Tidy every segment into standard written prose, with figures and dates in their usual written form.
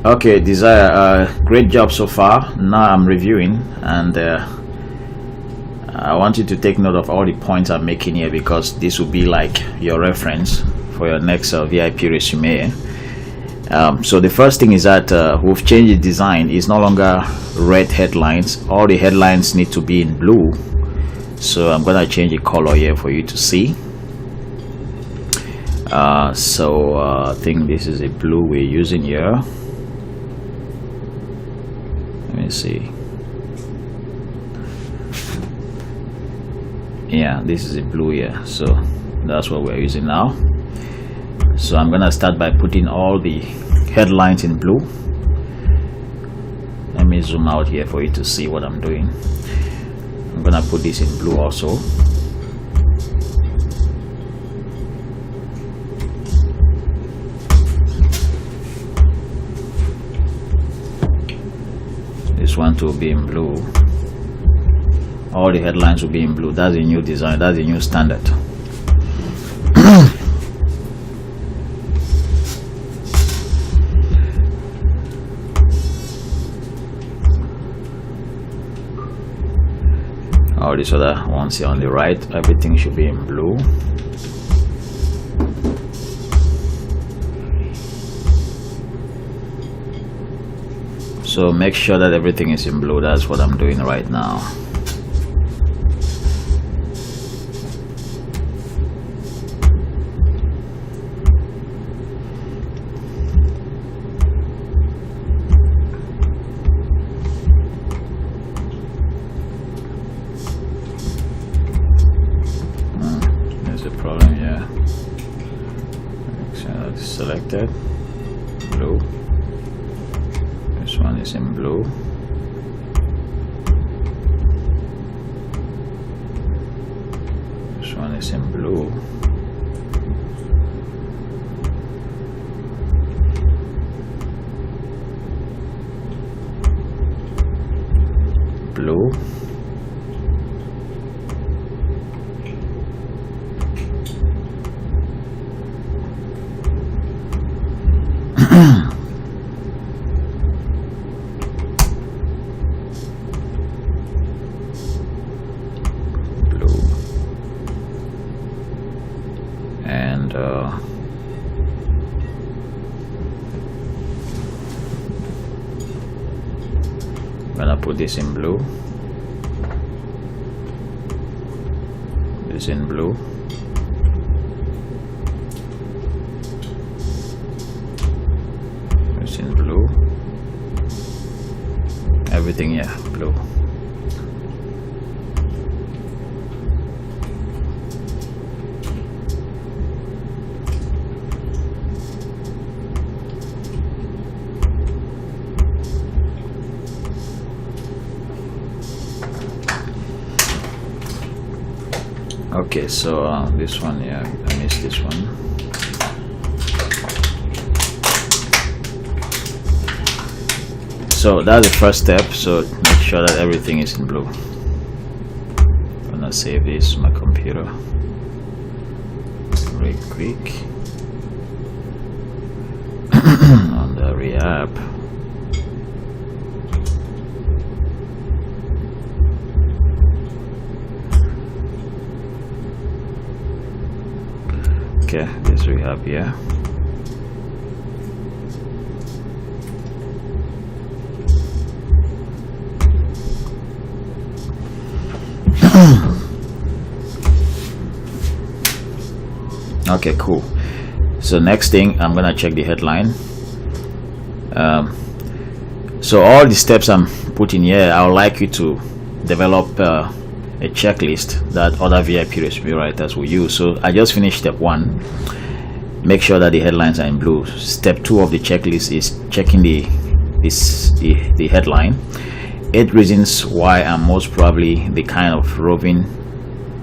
Okay, Desire, great job so far. Now I'm reviewing, and I want you to take note of all the points I'm making here, because this will be like your reference for your next VIP resume. So the first thing is that we've changed the design. It's no longer red headlines. All the headlines need to be in blue. So I'm gonna change the color here for you to see. I think this is a blue we're using here. Let me see. Yeah, this is a blue here, so that's what we're using now. So I'm gonna start by putting all the headlines in blue. Let me zoom out here for you to see what I'm doing. I'm gonna put this in blue also. This one to be in blue. All the headlines will be in blue. That's a new design. That's a new standard. All these other ones here on the right, everything should be in blue. So make sure that everything is in blue. That's what I'm doing right now. There's a problem here. Selected blue. This one is in blue. This one is in blue. Blue. And I'm gonna put this in blue. This in blue. This in blue. Everything here blue. Okay, so this one, yeah, I missed this one. So that's the first step. So make sure that everything is in blue. I'm gonna save this to my computer real quick. On the Rahab. Okay, this we have here. Okay, cool. So next thing, I'm gonna check the headline. So all the steps I'm putting here, I would like you to develop a checklist that other VIP resume writers will use. So I just finished step 1. Make sure that the headlines are in blue. Step 2 of the checklist is checking the headline. 8 reasons why I'm most probably the kind of roving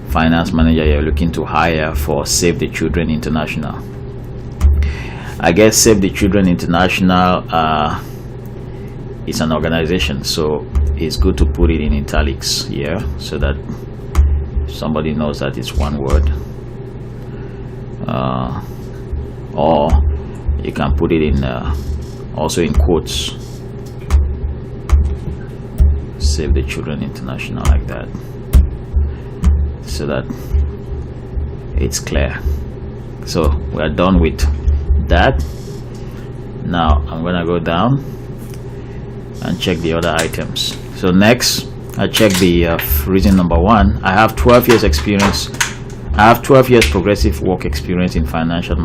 finance manager you're looking to hire for Save the Children International. I guess Save the Children International is an organization, so it's good to put it in italics here so that somebody knows that it's one word. Or you can put it in also in quotes. Save the Children International like that, so that it's clear. So we are done with that. Now I'm gonna go down and check the other items. So next I check the reason number 1. I have 12 years experience. I have 12 years progressive work experience in financial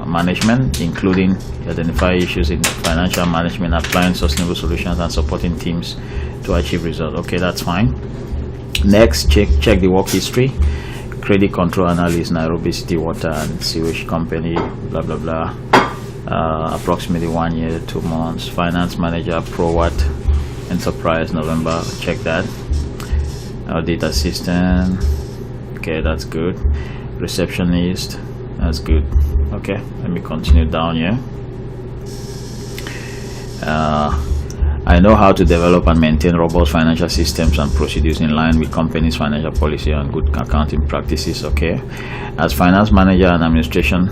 management, including identify issues in financial management, applying sustainable solutions, and supporting teams to achieve results. Okay, that's fine. Next, check the work history. Credit control analyst, Nairobi City Water and Sewage Company, blah blah blah. Approximately 1 year, 2 months. Finance manager, ProWatt Enterprise, November. Check that. Audit assistant. Okay, that's good. Receptionist, that's good. Okay, let me continue down here. I know how to develop and maintain robust financial systems and procedures in line with company's financial policy and good accounting practices. Okay, as finance manager and administration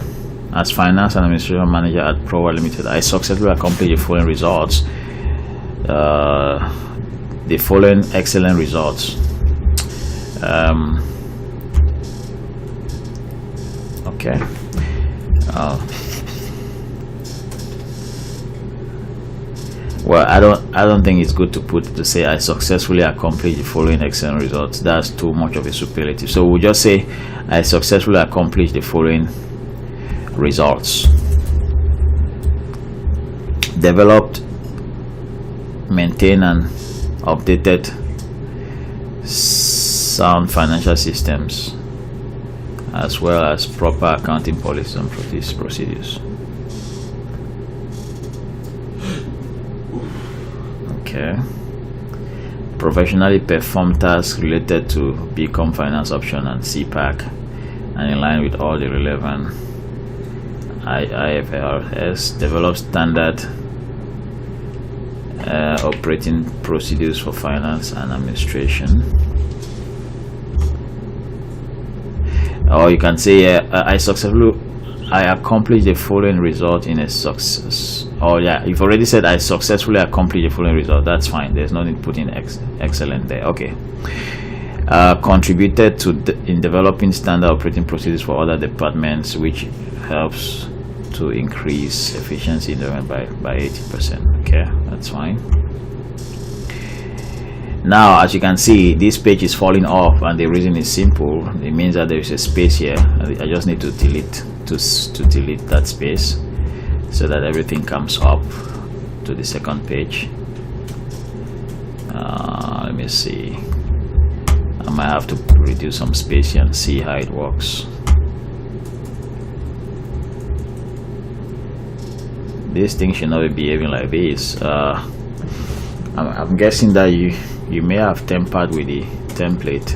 manager at ProWatt Limited, I successfully accomplished the following results. The following excellent results. Okay. Well, I don't think it's good to say I successfully accomplished the following excellent results. That's too much of a superlative. So we'll just say I successfully accomplished the following results. Developed, maintained, and updated sound financial systems, as well as proper accounting policies and procedures. Okay. Professionally perform tasks related to Become Finance Option and CPAC, and in line with all the relevant IFRS. Develop standard operating procedures for finance and administration. Or you can say I accomplished the following result in a success. Oh yeah, you've already said I successfully accomplished the following result. That's fine. There's no need putting excellent there. Okay. Contributed in developing standard operating procedures for other departments, which helps to increase efficiency in the by 80%. Okay, that's fine. Now, as you can see, this page is falling off, and the reason is simple. It means that there is a space here. I just need to delete that space so that everything comes up to the second page. Let me see. I might have to reduce some space here and see how it works. This thing should not be behaving like this. I'm guessing that you may have tampered with the template.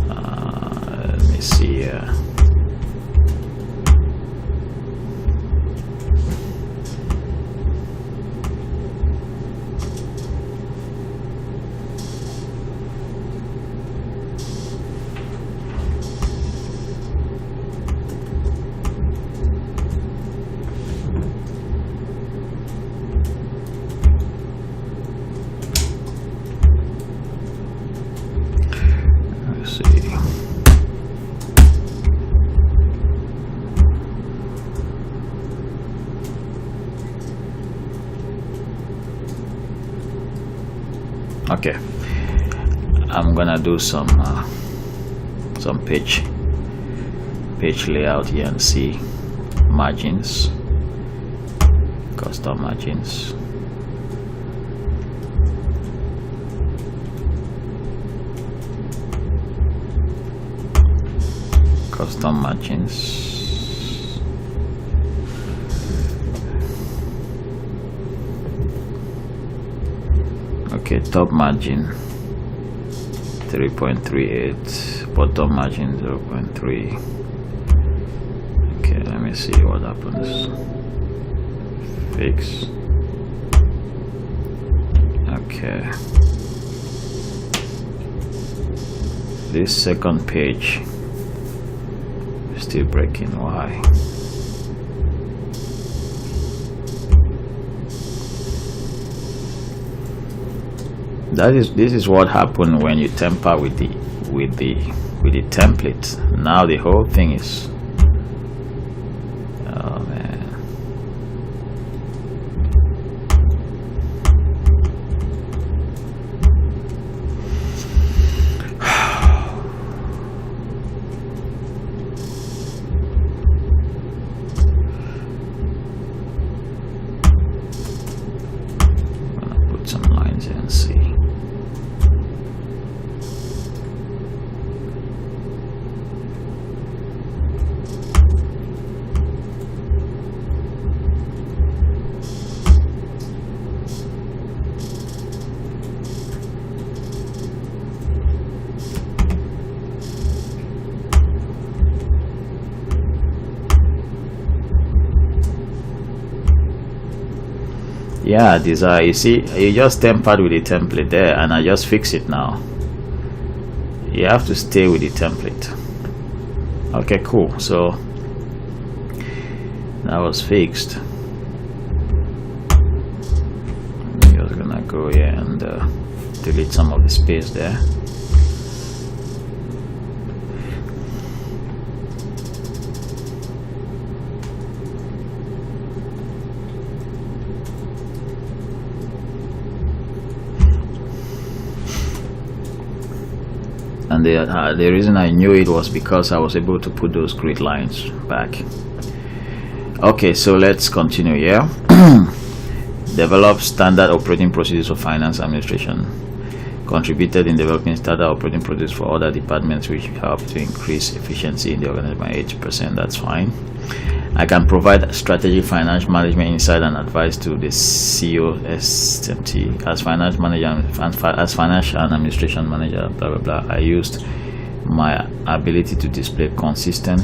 Let me see here. Okay, I'm gonna do some page layout here and see margins, custom margins. Custom margins. Okay, top margin 3.38, bottom margin 0.3. Okay, let me see what happens. Fix. Okay, this second page is still breaking. Why? This is what happened when you tamper with the template. Now the whole thing is, oh man. I'm gonna put some lines here and see. Yeah, you see, you just tempered with the template there, and I just fix it now. You have to stay with the template. Okay, cool. So that was fixed. I'm just gonna go here and delete some of the space there. And the reason I knew it was because I was able to put those grid lines back. Okay, so let's continue here. Develop standard operating procedures for finance administration. Contributed in developing standard operating procedures for other departments, which help to increase efficiency in the organization by 80%. That's fine. I can provide strategic financial management insight and advice to the CEO SMT as finance manager and as financial and administration manager. Blah blah blah. I used my ability to display consistent.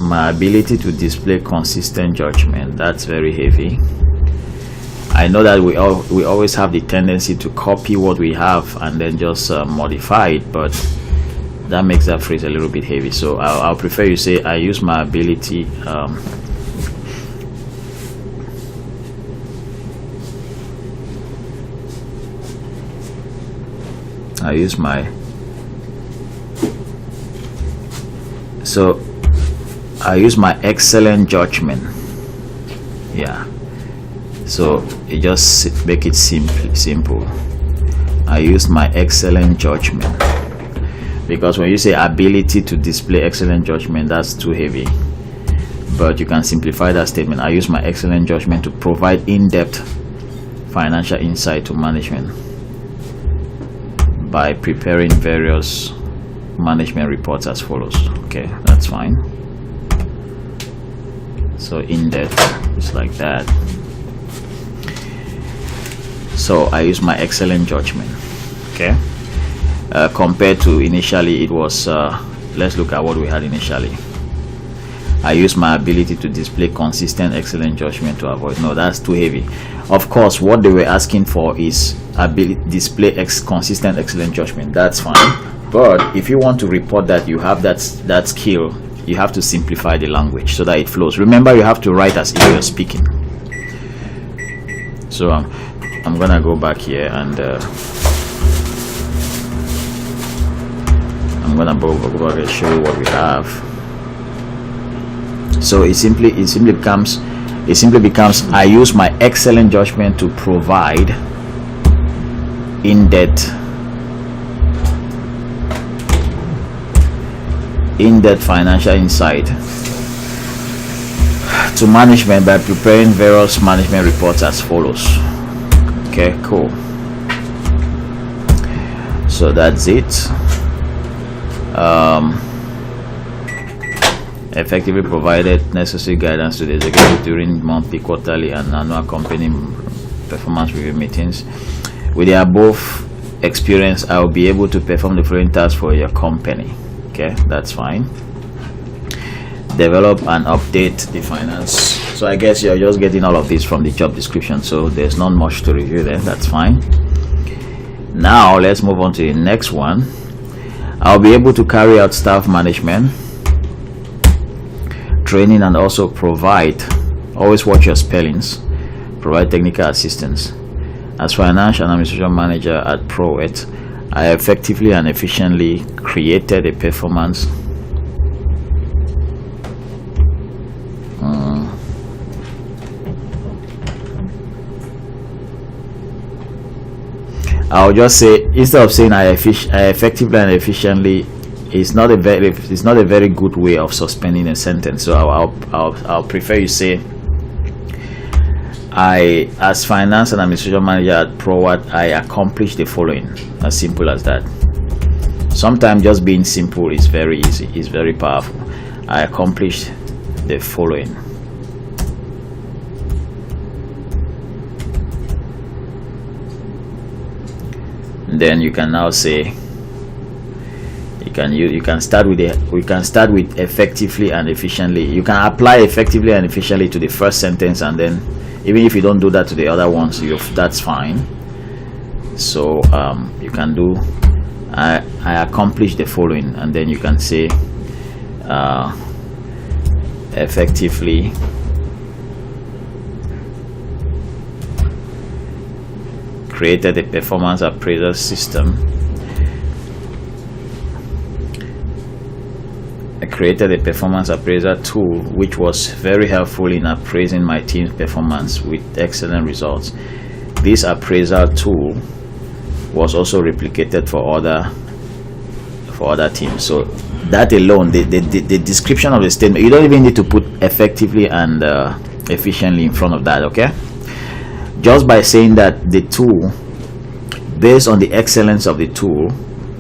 My ability to display consistent judgment. That's very heavy. I know that we always have the tendency to copy what we have and then just modify it, but that makes that phrase a little bit heavy. So I'll prefer you say I use my ability I use my excellent judgment. Yeah. So you just make it simple. I use my excellent judgment, because when you say ability to display excellent judgment, that's too heavy. But you can simplify that statement. I use my excellent judgment to provide in-depth financial insight to management by preparing various management reports as follows. Okay, that's fine. So in-depth, just like that. So I use my excellent judgment. Okay, compared to initially it was let's look at what we had initially. I use my ability to display consistent excellent judgment to avoid. No, that's too heavy. Of course, what they were asking for is ability display consistent excellent judgment. That's fine, but if you want to report that you have that skill, you have to simplify the language so that it flows. Remember, you have to write as if you're speaking. So I'm gonna go back here and I'm gonna go back and show you what we have. So it simply becomes I use my excellent judgment to provide in-depth financial insight to management by preparing various management reports as follows. Okay, cool. So that's it. Effectively provided necessary guidance to the executive during monthly, quarterly, and annual company performance review meetings. With the above experience, I will be able to perform the following tasks for your company. Okay, that's fine. Develop and update the finance. So I guess you're just getting all of this from the job description, so there's not much to review there. That's fine. Now let's move on to the next one. I'll be able to carry out staff management training, and also provide, always watch your spellings, provide technical assistance. As financial and administration manager at ProET, I effectively and efficiently created a performance I'll just say, instead of saying I effectively and efficiently, it's not a very good way of suspending a sentence. So I'll prefer you say, I, as finance and administration manager at ProET, I accomplished the following. As simple as that. Sometimes just being simple is very easy, it's very powerful. I accomplished the following. Then you can now say, we can start with effectively and efficiently. You can apply effectively and efficiently to the first sentence, and then even if you don't do that to the other ones, that's fine. So you can do I accomplished the following, and then you can say effectively created a performance appraisal system. I created a performance appraiser tool which was very helpful in appraising my team's performance with excellent results. This appraisal tool was also replicated for other teams. So that alone, the description of the statement, you don't even need to put effectively and efficiently in front of that. Okay, just by saying that the tool, based on the excellence of the tool,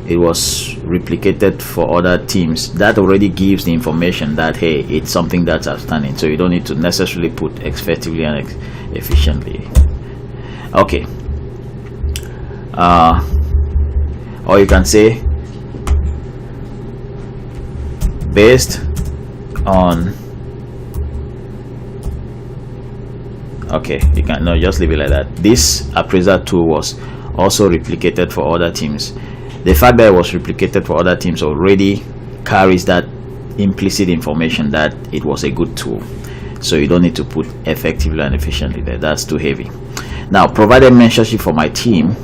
it was replicated for other teams, that already gives the information that, hey, it's something that's outstanding. So you don't need to necessarily put effectively and efficiently. Okay, or you can say, based on, okay, you can, no, just leave it like that. This appraiser tool was also replicated for other teams. The fact that it was replicated for other teams already carries that implicit information that it was a good tool. So you don't need to put effectively and efficiently there. That's too heavy. Now, provided mentorship for my team,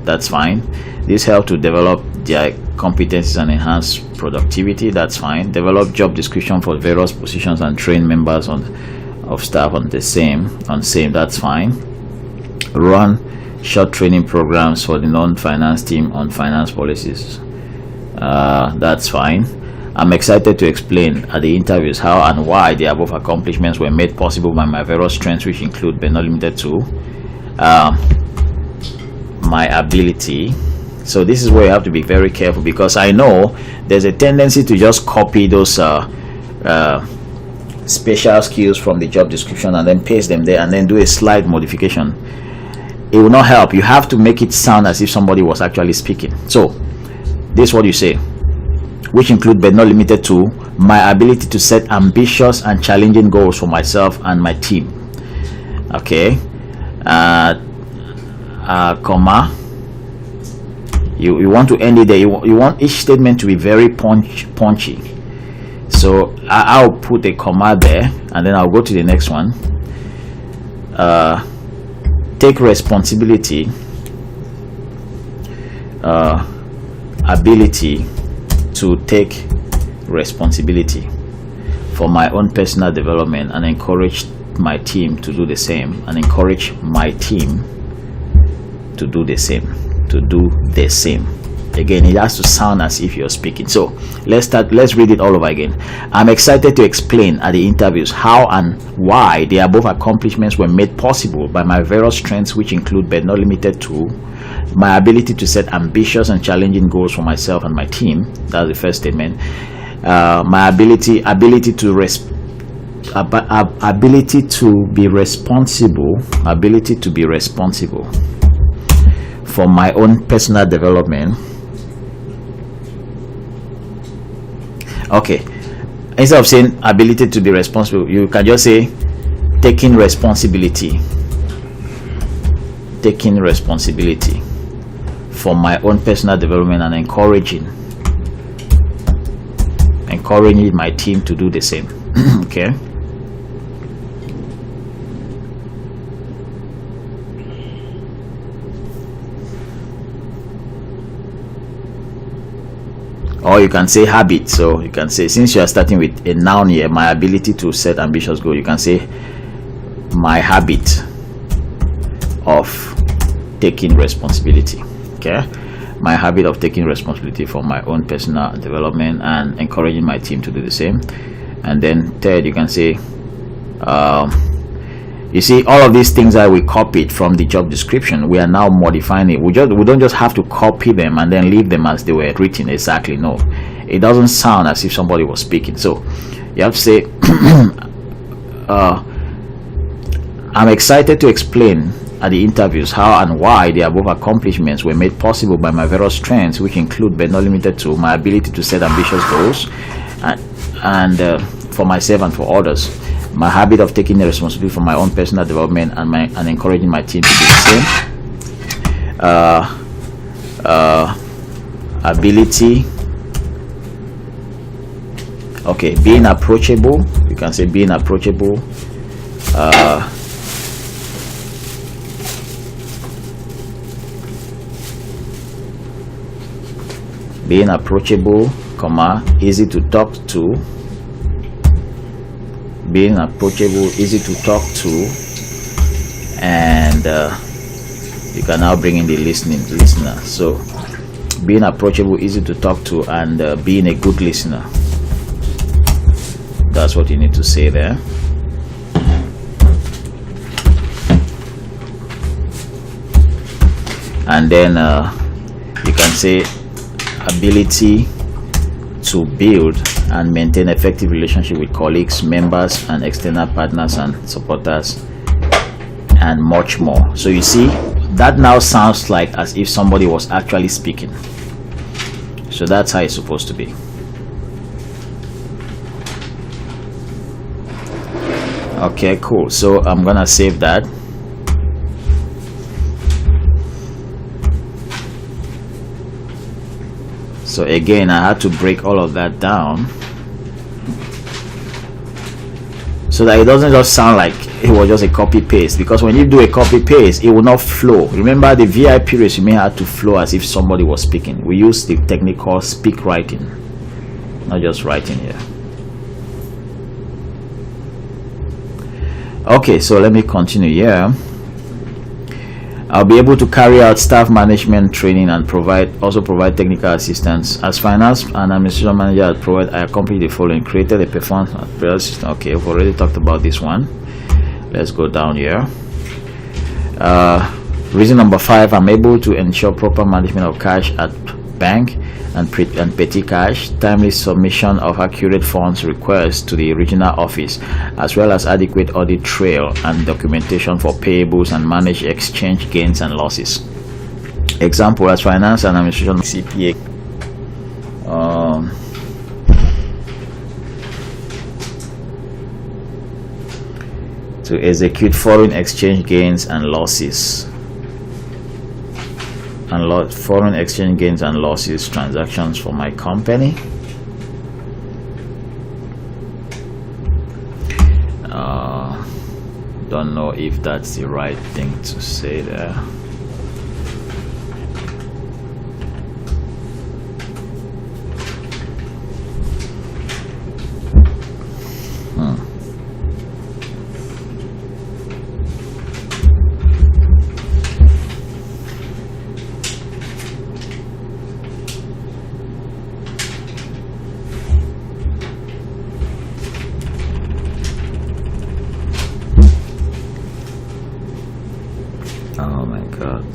that's fine. This helped to develop their competencies and enhance productivity, that's fine. Develop job description for various positions and train members of staff on same, that's fine. Run short training programs for the non-finance team on finance policies, that's fine. I'm excited to explain at the interviews how and why the above accomplishments were made possible by my various strengths, which include but not limited to my ability. So this is where you have to be very careful, because I know there's a tendency to just copy those special skills from the job description and then paste them there and then do a slight modification. It will not help. You have to make it sound as if somebody was actually speaking. So this is what you say, which include but not limited to my ability to set ambitious and challenging goals for myself and my team. Okay, comma, you want to end it there. You want each statement to be very punchy. So I'll put a comma there, and then I'll go to the next one. Take responsibility, ability to take responsibility for my own personal development, and encourage my team to do the same, and encourage my team to do the same, Again, it has to sound as if you're speaking. So let's read it all over again. I'm excited to explain at the interviews how and why the above accomplishments were made possible by my various strengths, which include but not limited to my ability to set ambitious and challenging goals for myself and my team. That's the first statement. My ability to be responsible for my own personal development. Okay, instead of saying ability to be responsible, you can just say taking responsibility for my own personal development, and encouraging my team to do the same. Okay. Or you can say habit. So you can say, since you are starting with a noun here, my ability to set ambitious goals, you can say my habit of taking responsibility. Okay, my habit of taking responsibility for my own personal development and encouraging my team to do the same. And then third, you can say you see, all of these things that we copied from the job description, we are now modifying it. We don't just have to copy them and then leave them as they were written. Exactly. No, it doesn't sound as if somebody was speaking. So you have to say I'm excited to explain at the interviews how and why the above accomplishments were made possible by my various strengths, which include but not limited to my ability to set ambitious goals and for myself and for others, my habit of taking the responsibility for my own personal development and encouraging my team to do the same. Ability, okay, being approachable. You can say being approachable. Being approachable, comma, easy to talk to. Being approachable, easy to talk to, and you can now bring in the listener. So being approachable, easy to talk to, and being a good listener. That's what you need to say there. And then you can say ability to build and maintain effective relationship with colleagues, members, and external partners and supporters, and much more. So you see, that now sounds like as if somebody was actually speaking. So that's how it's supposed to be. Okay, cool. So I'm gonna save that. So again, I had to break all of that down so that it doesn't just sound like it was just a copy paste, because when you do a copy paste, it will not flow. Remember, the VIP resume had to flow as if somebody was speaking. We use the technique called speak writing, not just writing here. Okay, so let me continue here. I'll be able to carry out staff management training and also provide technical assistance. As finance and administration manager, I accomplished the following: created a performance system. Okay, we've already talked about this one. Let's go down here. Reason number 5: I'm able to ensure proper management of cash at bank and petty cash, timely submission of accurate funds requests to the regional office, as well as adequate audit trail and documentation for payables, and manage exchange gains and losses. Example: as finance and administration CPA, to execute foreign exchange gains and losses foreign exchange gains and losses transactions for my company. Don't know if that's the right thing to say there. Oh my God.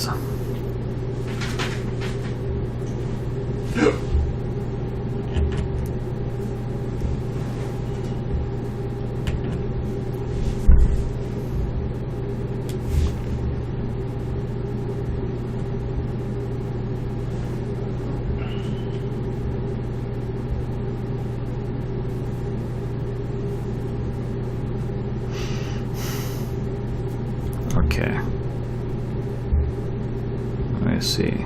Okay. Let's see.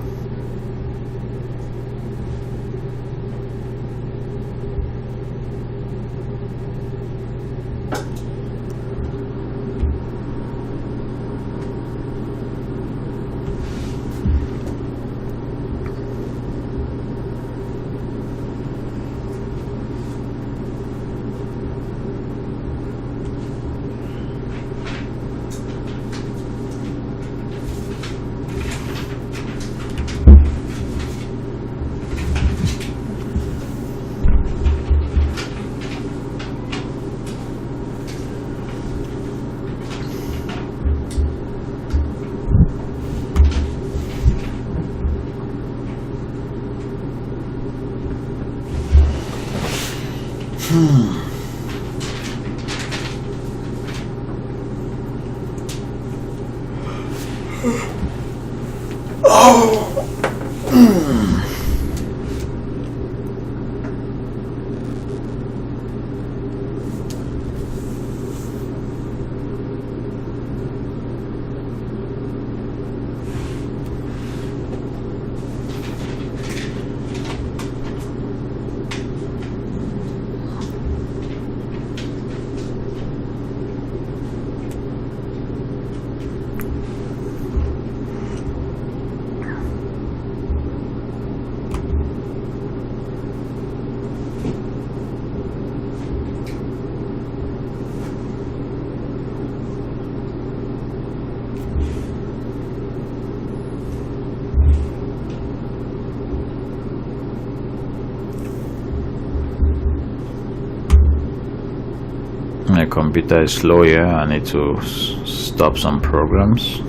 My computer is slow here. I need to stop some programs.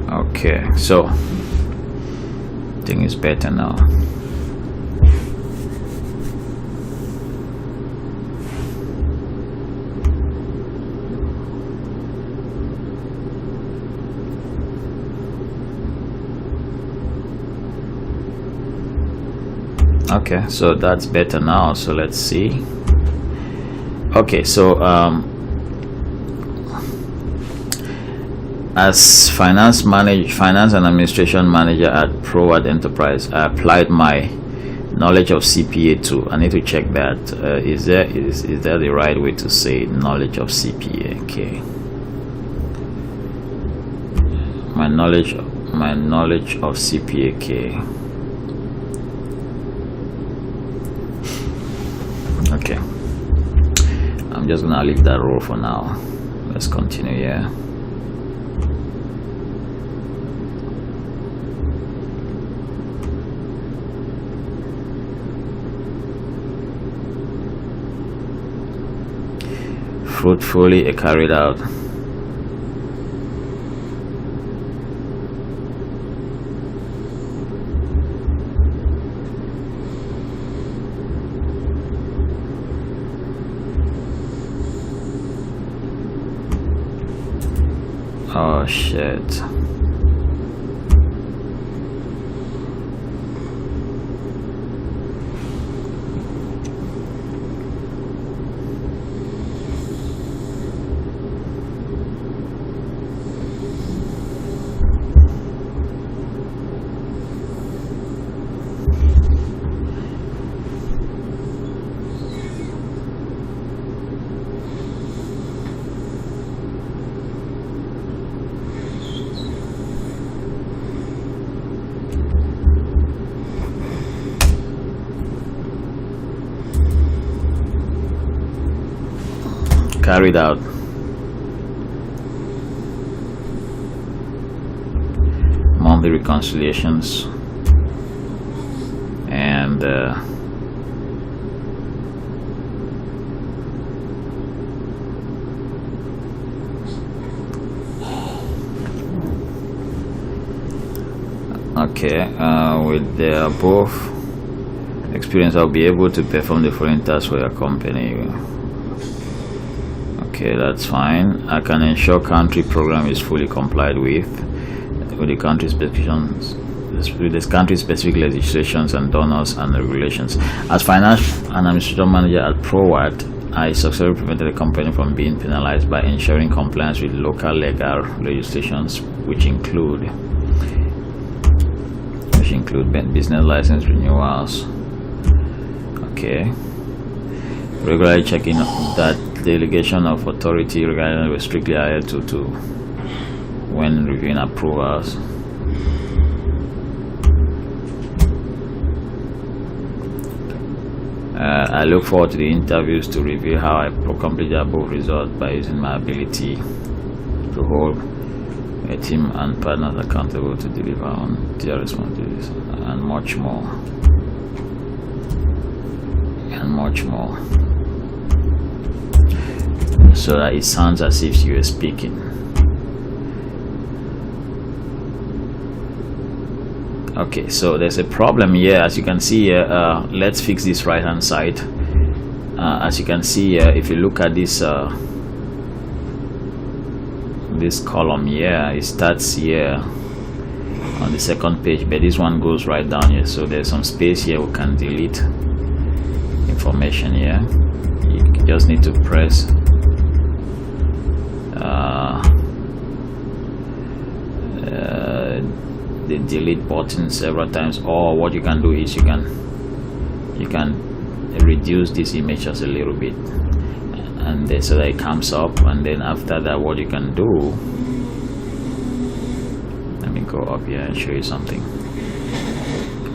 Okay, so I think it's better now. Okay, so that's better now. So let's see. Okay, so as finance and administration manager at ProWard Enterprise, I applied my knowledge of CPA too. I need to check that. Is that the right way to say knowledge of CPA? Okay, my knowledge of CPA. Okay, I'm just gonna leave that role for now. Let's continue here. Fruitfully carried out. Oh shit. Carried out. Monthly reconciliations and okay, with the above experience, I'll be able to perform the following tasks for your company. Okay, that's fine. I can ensure country program is fully complied with the country specifications, with the country specific legislations and donors and regulations. As finance and administration manager at ProWard, I successfully prevented the company from being penalized by ensuring compliance with local legal legislations, which include business license renewals. Okay, regularly checking that delegation of authority regarding was strictly adhered to when reviewing approvals. I look forward to the interviews to review how I accomplished the above result by using my ability to hold a team and partners accountable to deliver on their responsibilities, and much more. So that it sounds as if you are speaking. Okay, so there's a problem here, as you can see here. Let's fix this right hand side. as you can see here, if you look at this this column here, it starts here on the second page, but this one goes right down here, so there's some space here. We can delete information here. You just need to press the delete button several times, or what you can do is you can reduce this image just a little bit, and then so that it comes up. And then after that, what you can do, let me go up here and show you something.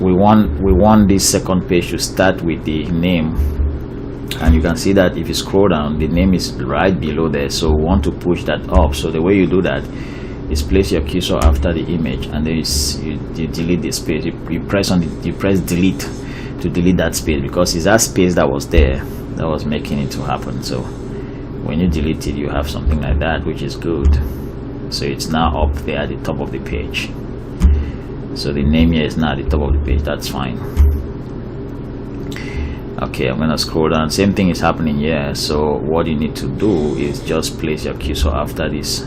We want this second page to start with the name, and you can see that if you scroll down, the name is right below there, so we want to push that up. So the way you do that is place your cursor after the image, and then you delete the space. You press delete to delete that space, because it's that space that was there that was making it to happen. So when you delete it, you have something like that, which is good. So it's now up there at the top of the page. So the name here is now at the top of the page. That's fine. Okay, I'm gonna scroll down. Same thing is happening here. So what you need to do is just place your cursor after this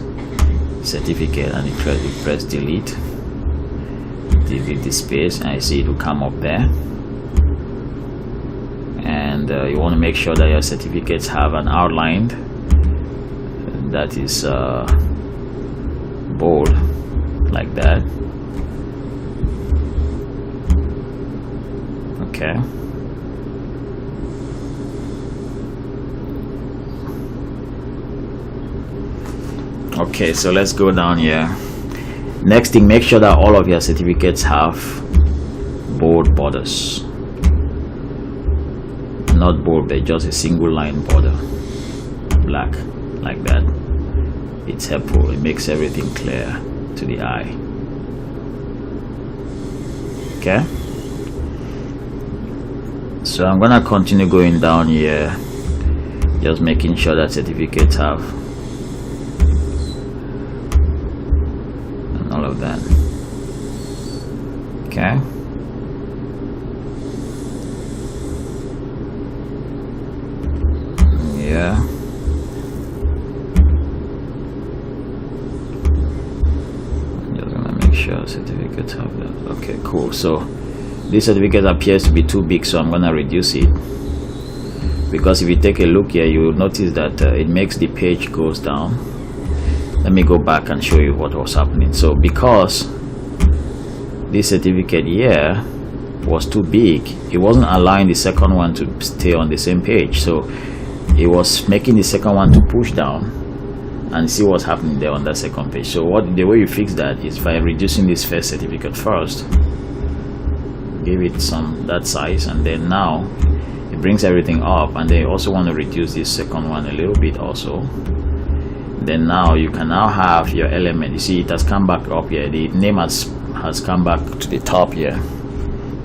certificate, and you press delete the space, and I see it will come up there. And you want to make sure that your certificates have an outline that is bold, like that. Okay. Okay, so let's go down here. Next thing, make sure that all of your certificates have bold borders. Not bold, but just a single line border, black, like that. It's helpful. It makes everything clear to the eye. Okay, so I'm gonna continue going down here, just making sure that certificates have and all of that. Okay. Yeah. I'm just gonna make sure certificates have that. Okay, cool. So this certificate appears to be too big, so I'm gonna reduce it, because if you take a look here, you will notice that it makes the page goes down. Let me go back and show you what was happening. So because this certificate here was too big, it wasn't allowing the second one to stay on the same page, so it was making the second one to push down, and see what's happening there on that second page. So the way you fix that is by reducing this first certificate first, give it that size, and then now it brings everything up. And then you also want to reduce this second one a little bit also. Then now you can now have your element. You see it has come back up here. The name has come back to the top here,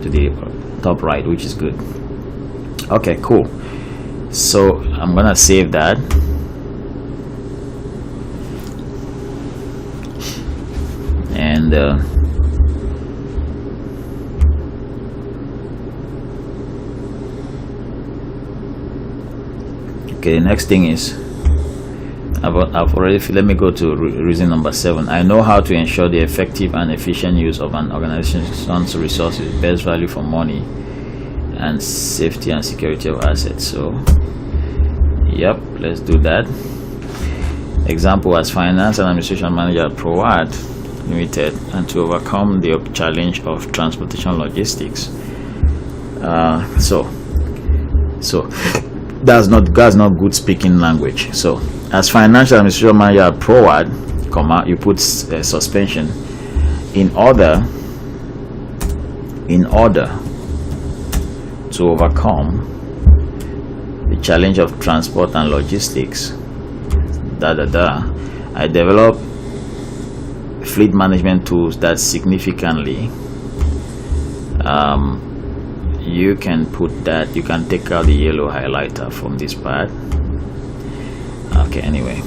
to the top right, which is good. Okay, cool. So I'm gonna save that, and okay, the next thing is I've already, let me go to reason number 7. I know how to ensure the effective and efficient use of an organization's resources, best value for money, and safety and security of assets. So yep, let's do that. Example, as finance and administration manager at ProAd Limited, and to overcome the challenge of transportation logistics. So that's not good speaking language. So as financial administration manager at ProAd, you put suspension in order to overcome the challenge of transport and logistics. I develop fleet management tools that significantly you can take out the yellow highlighter from this part. Okay, anyway,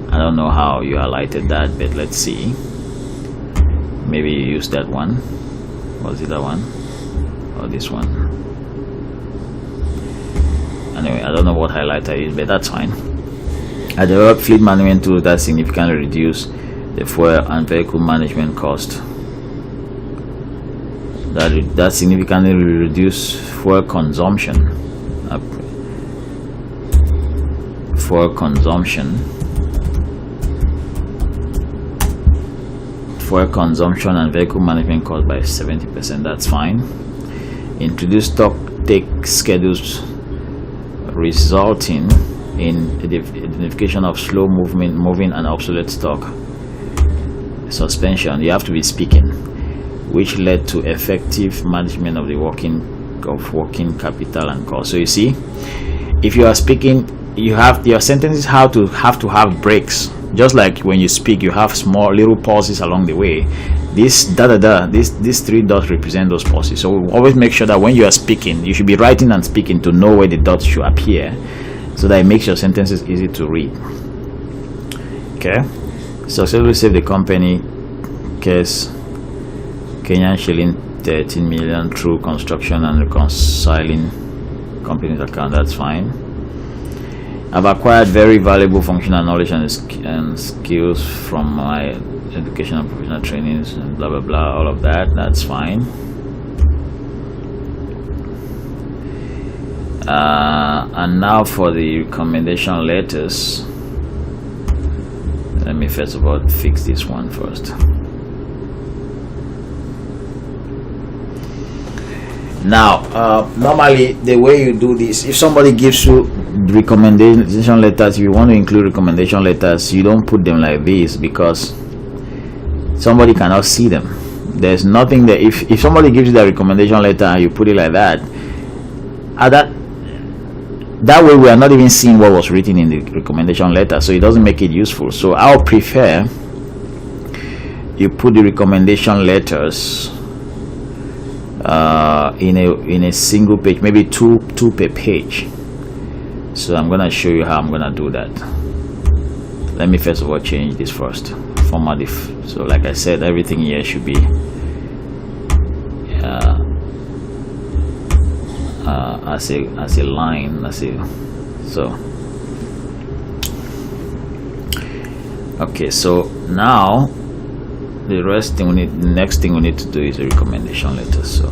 I don't know how you highlighted that, but let's see. Maybe you use that one. Was it that one or this one? Anyway, I don't know what highlighter I use, but that's fine. I developed fleet management tools that significantly reduce the fuel and vehicle management cost. That significantly reduce fuel consumption. Fuel consumption and vehicle management cost by 70%. That's fine. Introduce stock take schedules resulting in identification of slow moving and obsolete stock. Suspension. You have to be speaking, which led to effective management of the working capital and cost. So you see, if you are speaking, you have your sentences have to have breaks. Just like when you speak, you have small little pauses along the way. These three dots represent those pauses. So we always make sure that when you are speaking, you should be writing and speaking to know where the dots should appear, so that it makes your sentences easy to read. Okay. Successfully save the company case Kenyan shilling 13 million through construction and reconciling company's account. That's fine. I've acquired very valuable functional knowledge and skills from my education and professional trainings and blah blah blah, all of that. That's fine. And now for the recommendation letters. Let me first of all fix this one first. Now, normally the way you do this, if somebody gives you recommendation letters, if you want to include recommendation letters, you don't put them like this, because somebody cannot see them. There's nothing there. If somebody gives you the recommendation letter and you put it like that, that way we are not even seeing what was written in the recommendation letter, so it doesn't make it useful. So I'll prefer you put the recommendation letters in a single page, maybe two per page. So I'm gonna show you how I'm gonna do that. Let me first of all change this first. Format if so, like I said, everything here should be as a line, okay. So now the next thing we need to do is a recommendation letter. So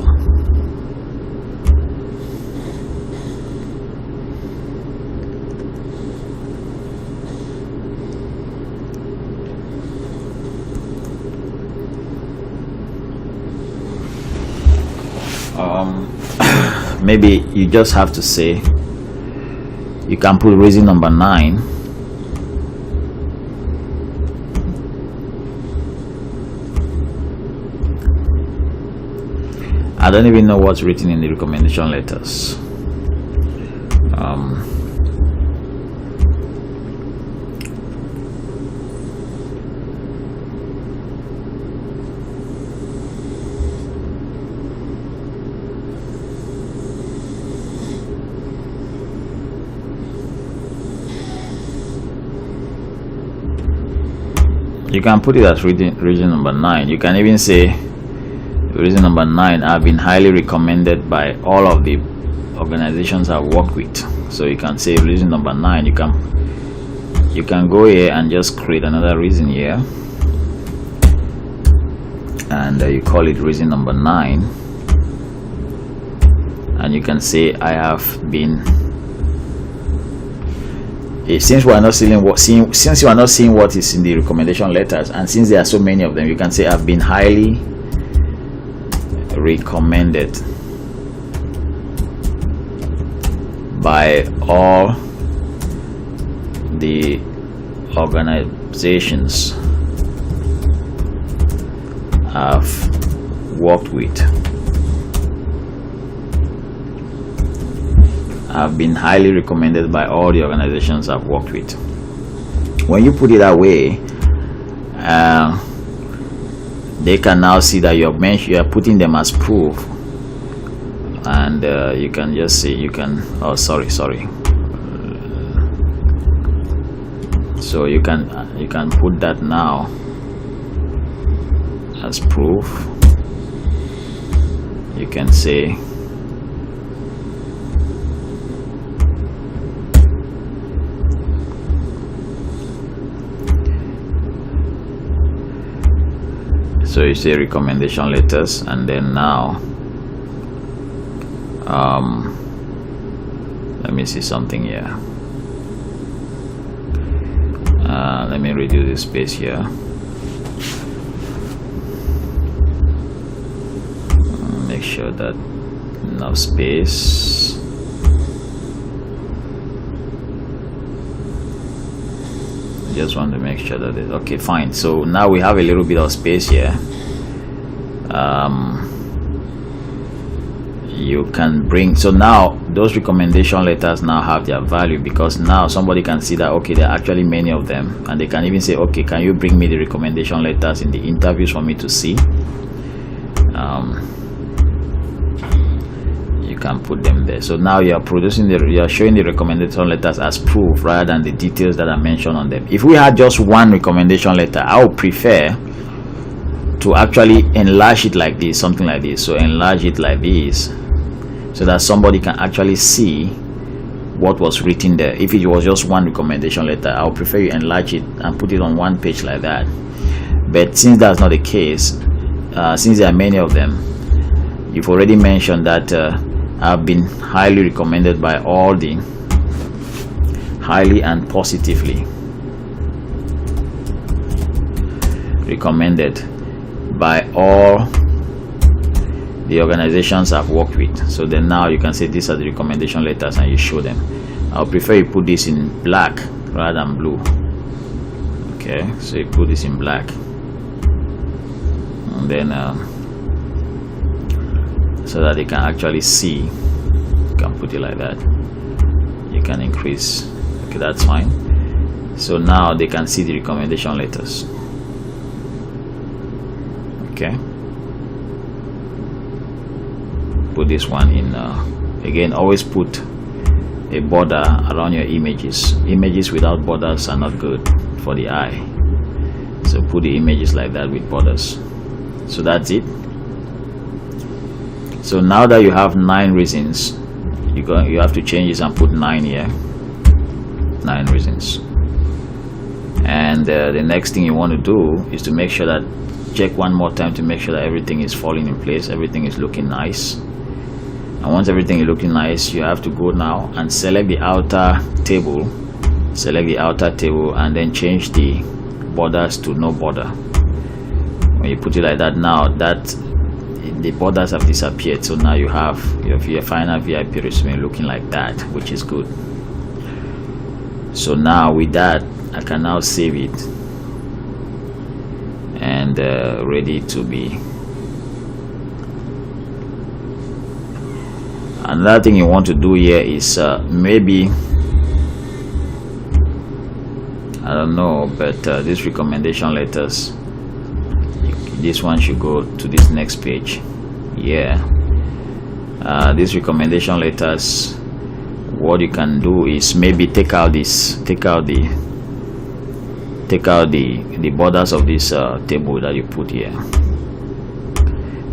maybe you just have to say, you can put reason number 9. I don't even know what's written in the recommendation letters. You can put it as reason number 9. You can even say reason number 9, I've been highly recommended by all of the organizations I've worked with. So you can say reason number 9. You can go here and just create another reason here, and you call it reason number 9, and you can say I have been. Since we are not seeing since you are not seeing what is in the recommendation letters, and since there are so many of them, you can say I've been highly recommended by all the organizations I've worked with. I've been highly recommended by all the organizations I've worked with. When you put it that way, they can now see that you are putting them as proof, and you can just say sorry. So you can put that now as proof. You can say So you say recommendation letters, and then now let me see something here. Let me reduce the space here. Make sure that enough space. Just want to make sure that it's okay. Fine. So now we have a little bit of space here. You can bring, so now those recommendation letters now have their value, because now somebody can see that okay, there are actually many of them, and they can even say, okay, can you bring me the recommendation letters in the interviews for me to see? You can put them there. So now you are producing you are showing the recommendation letters as proof rather than the details that are mentioned on them. If we had just one recommendation letter, I would prefer to actually enlarge it like this, something like this. So enlarge it like this, so that somebody can actually see what was written there. If it was just one recommendation letter, I would prefer you enlarge it and put it on one page like that. But since that's not the case, since there are many of them, you've already mentioned that I've been highly recommended by all the, highly and positively recommended by all the organizations I've worked with. So then now you can say these are the recommendation letters, and you show them. I'll prefer you put this in black rather than blue. Okay, so you put this in black, and then so that they can actually see. You can put it like that. You can increase. Okay, that's fine. So now they can see the recommendation letters. Okay, put this one in. Again, always put a border around your images. Images without borders are not good for the eye, so put the images like that with borders. So that's it. So now that you have 9 reasons, you have to change this and put 9 here. 9 reasons. And the next thing you want to do is to make sure that, check one more time to make sure that everything is falling in place, everything is looking nice. And once everything is looking nice, you have to go now and select the outer table, and then change the borders to no border. When you put it like that, now that the borders have disappeared, so now you have your final VIP resume looking like that, which is good. So now with that, I can now save it and ready to be. Another thing you want to do here is maybe, I don't know, but these recommendation letters, this one should go to this next page. Yeah, these recommendation letters, what you can do is maybe take out the borders of this table that you put here.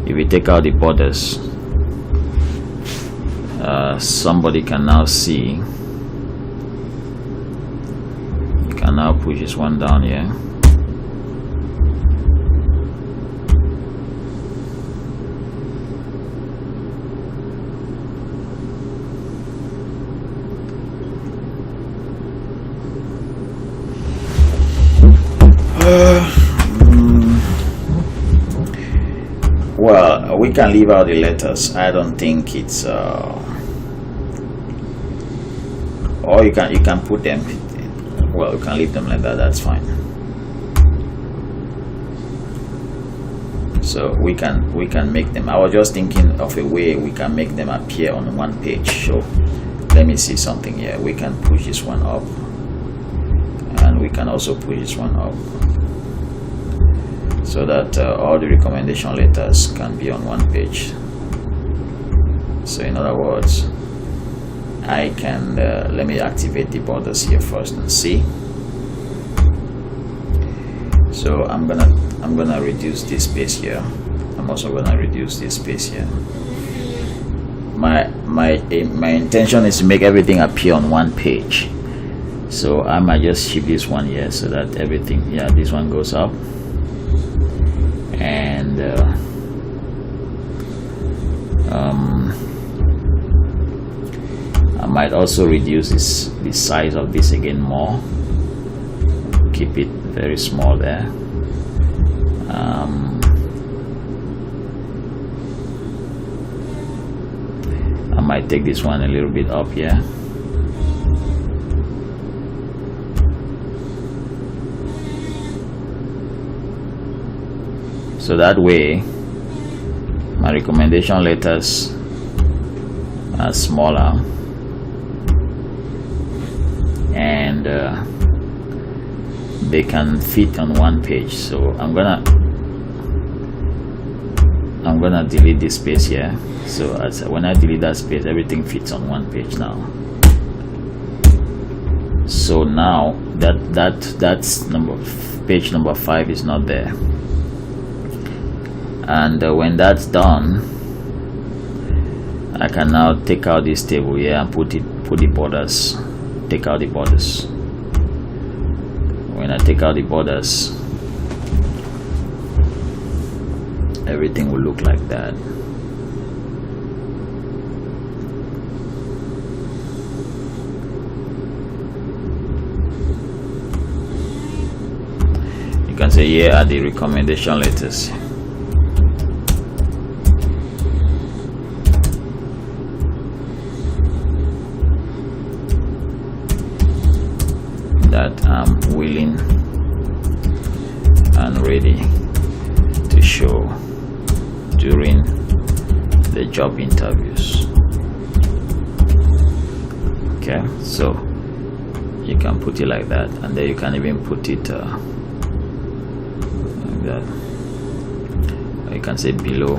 If you take out the borders, somebody can now see. You can now push this one down here. Well, we can leave out the letters. I don't think it's or you can put them, well, you can leave them like that, that's fine. So we can make them, I was just thinking of a way we can make them appear on one page. So let me see something here. We can push this one up, and we can also push this one up, so that all the recommendation letters can be on one page. So in other words, I can let me activate the borders here first and see. So I'm gonna reduce this space here. I'm also gonna reduce this space here. My intention is to make everything appear on one page. So I might just shift this one here so that everything, yeah, this one goes up. And I might also reduce the size of this again more, keep it very small there. I might take this one a little bit up here. So that way my recommendation letters are smaller, and they can fit on one page. So I'm gonna delete this space here. So when I delete that space, everything fits on one page now. So now that's page number 5 is not there. And when that's done, I can now take out this table here and put the borders. Take out the borders. When I take out the borders, everything will look like that. You can say here are the recommendation letters. That I'm willing and ready to show during the job interviews. Okay, so you can put it like that, and then you can even put it like that. Or you can say below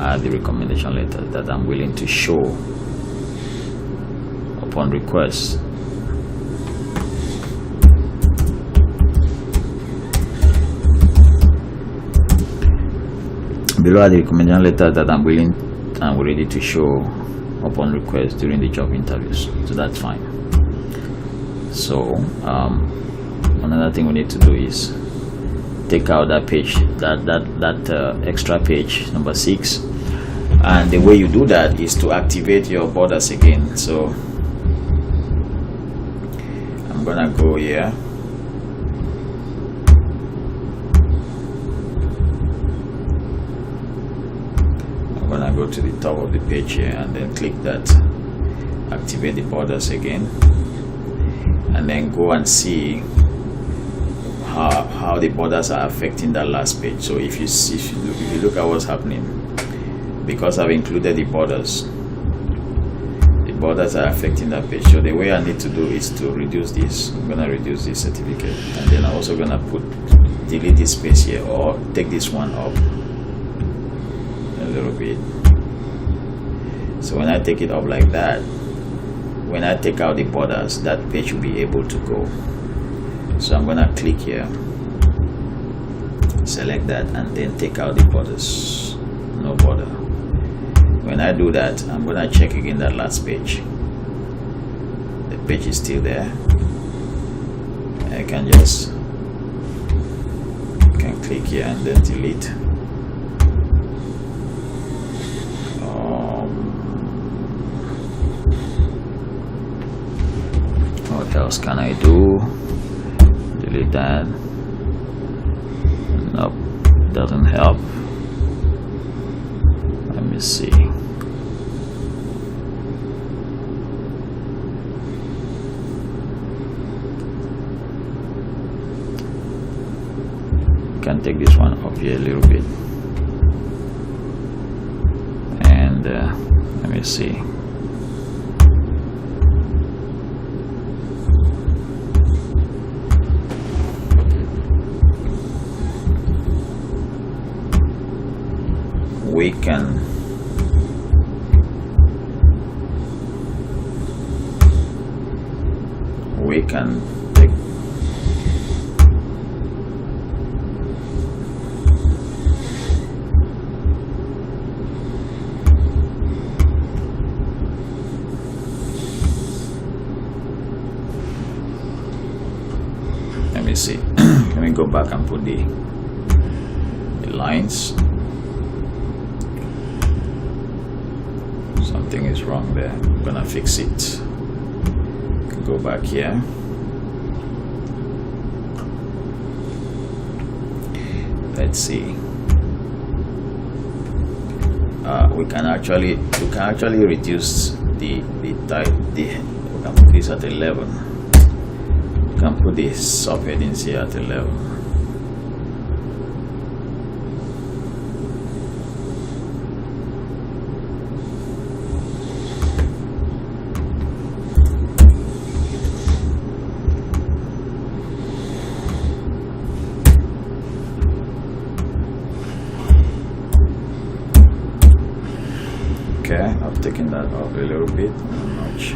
are the recommendation letters that I'm willing to show upon request. Below are the recommendation letters that I'm willing and ready to show upon request during the job interviews. So that's fine. So another thing we need to do is take out that page, that extra page number 6, and the way you do that is to activate your borders again. So I'm gonna go here. I'm gonna go to the top of the page here and then click that, activate the borders again, and then go and see how the borders are affecting that last page. So if you look at what's happening, because I've included the borders are affecting that page. So the way I need to do is to reduce this. I'm gonna reduce this certificate, and then I'm also gonna delete this space here, or take this one up a little bit. So when I take it up like that, when I take out the borders, that page will be able to go. So I'm gonna click here, select that, and then take out the borders. No border. When I do that, I'm gonna check again that last page. The page is still there. I can click here and then delete. What else can I do? Delete that. Nope, doesn't help. Let me see. Can take this one up here a little bit, and let me see. We can take let me see. Let me go back and put the lines. Something is wrong there. I'm gonna fix it. Go back here. Let's see. We can actually reduce the type. We can put this at 11. We can put the subheadings here at 11. Okay, I've taken that off a little bit, not much.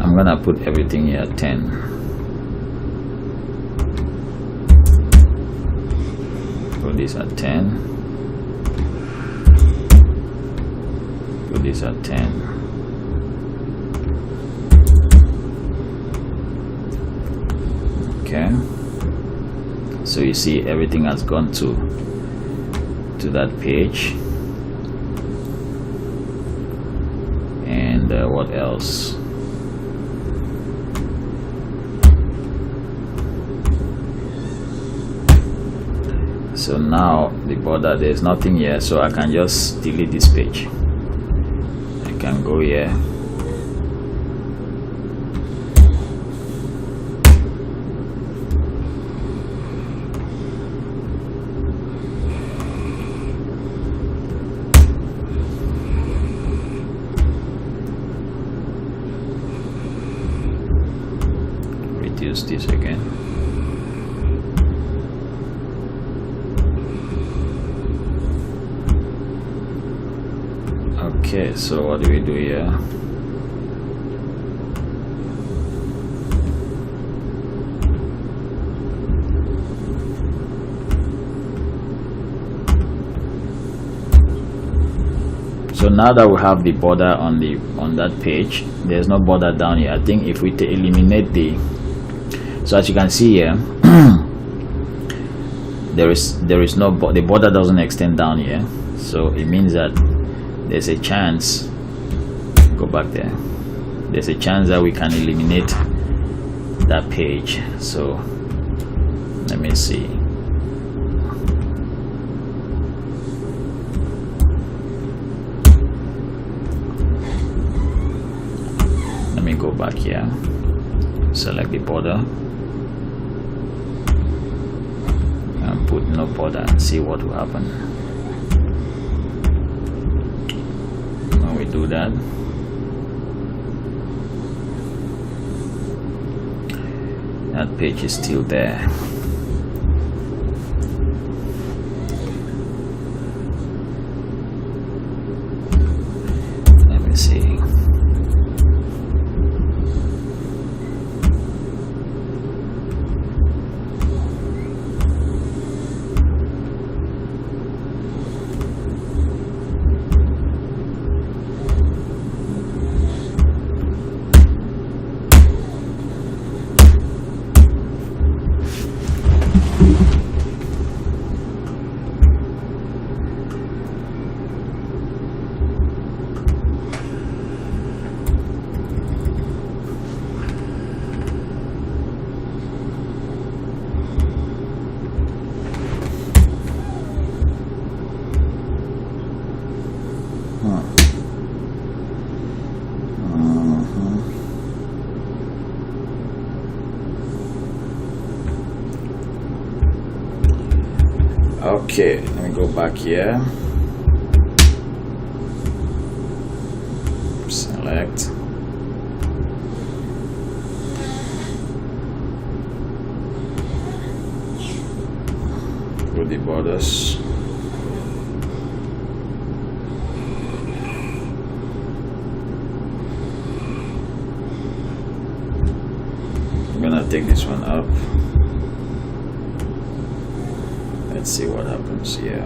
I'm gonna put everything here at 10. Put this at 10. Put this at 10. Okay. So you see everything has gone to that page. And what else? So now the border, there's nothing here, so I can just delete this page. I can go here, reduce this again. Okay, so what do we do here? So now that we have the border on that page, there's no border down here. I think if we eliminate so as you can see here, there is no the border doesn't extend down here, so it means that there's a chance, go back there, there's a chance that we can eliminate that page. So let me see. Let me go back here, select the border and put no border and see what will happen. We do that. That page is still there. Let me see. Okay, let me go back here, select, put the borders, take this one up. Let's see what happens here.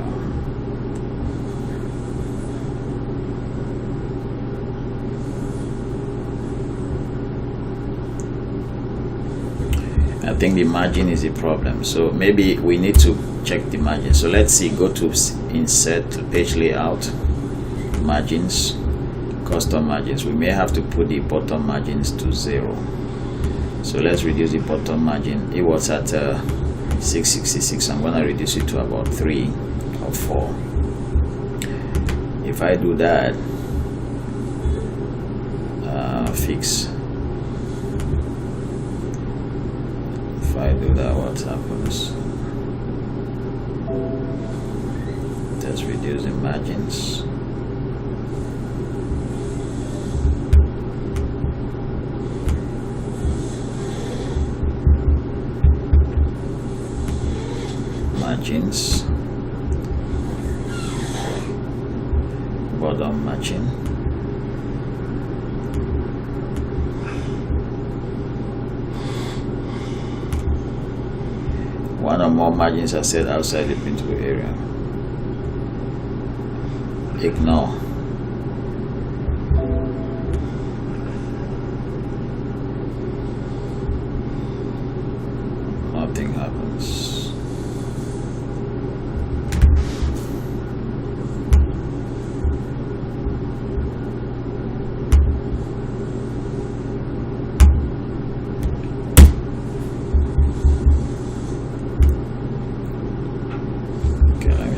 I think the margin is the problem, so maybe we need to check the margin. So let's see, go to insert page layout, margins, custom margins. We may have to put the bottom margins to 0. So let's reduce the bottom margin. It was at 666. I'm gonna reduce it to about 3 or 4. If I do that, fix. If I do that, what happens? Let's reduce the margins. Margins, bottom margin, one or more margins are set outside the printable area. Ignore. Nothing happens.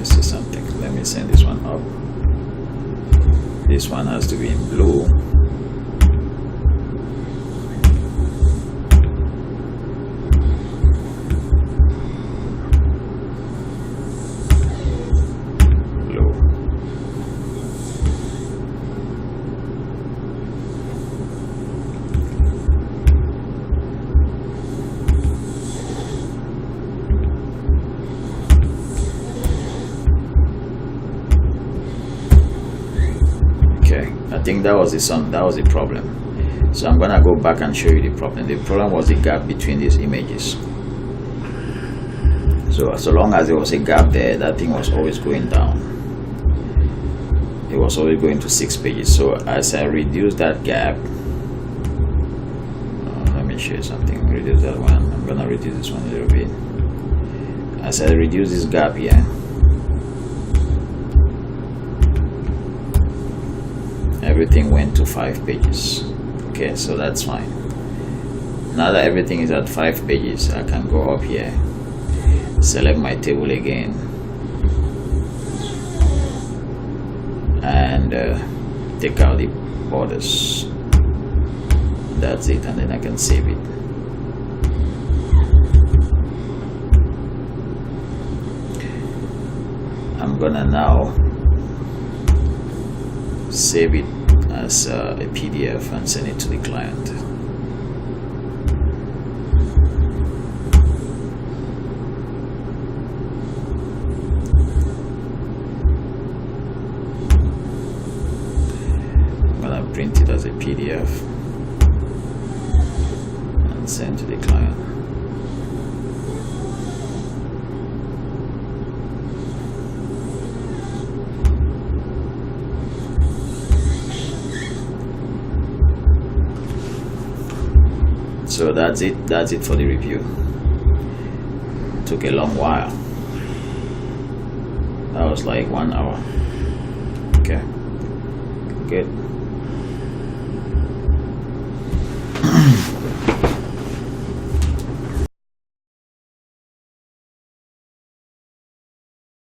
See something. Let me send this one up. This one has to be in blue. Blue. I think that was the problem. So I'm gonna go back and show you the problem. The problem was the gap between these images. So long as there was a gap there, that thing was always going down. It was always going to 6 pages. So as I reduce that gap, let me show you something. Reduce that one. I'm gonna reduce this one a little bit. As I reduce this gap here, everything went to 5 pages. Okay, so that's fine. Now that everything is at 5 pages, I can go up here, select my table again, and take out the borders. That's it, and then I can save it. I'm gonna now save it as a PDF and send it to the client. I'm gonna print it as a PDF and send to the client. So that's it for the review. Took a long while. That was like 1 hour. Okay, good.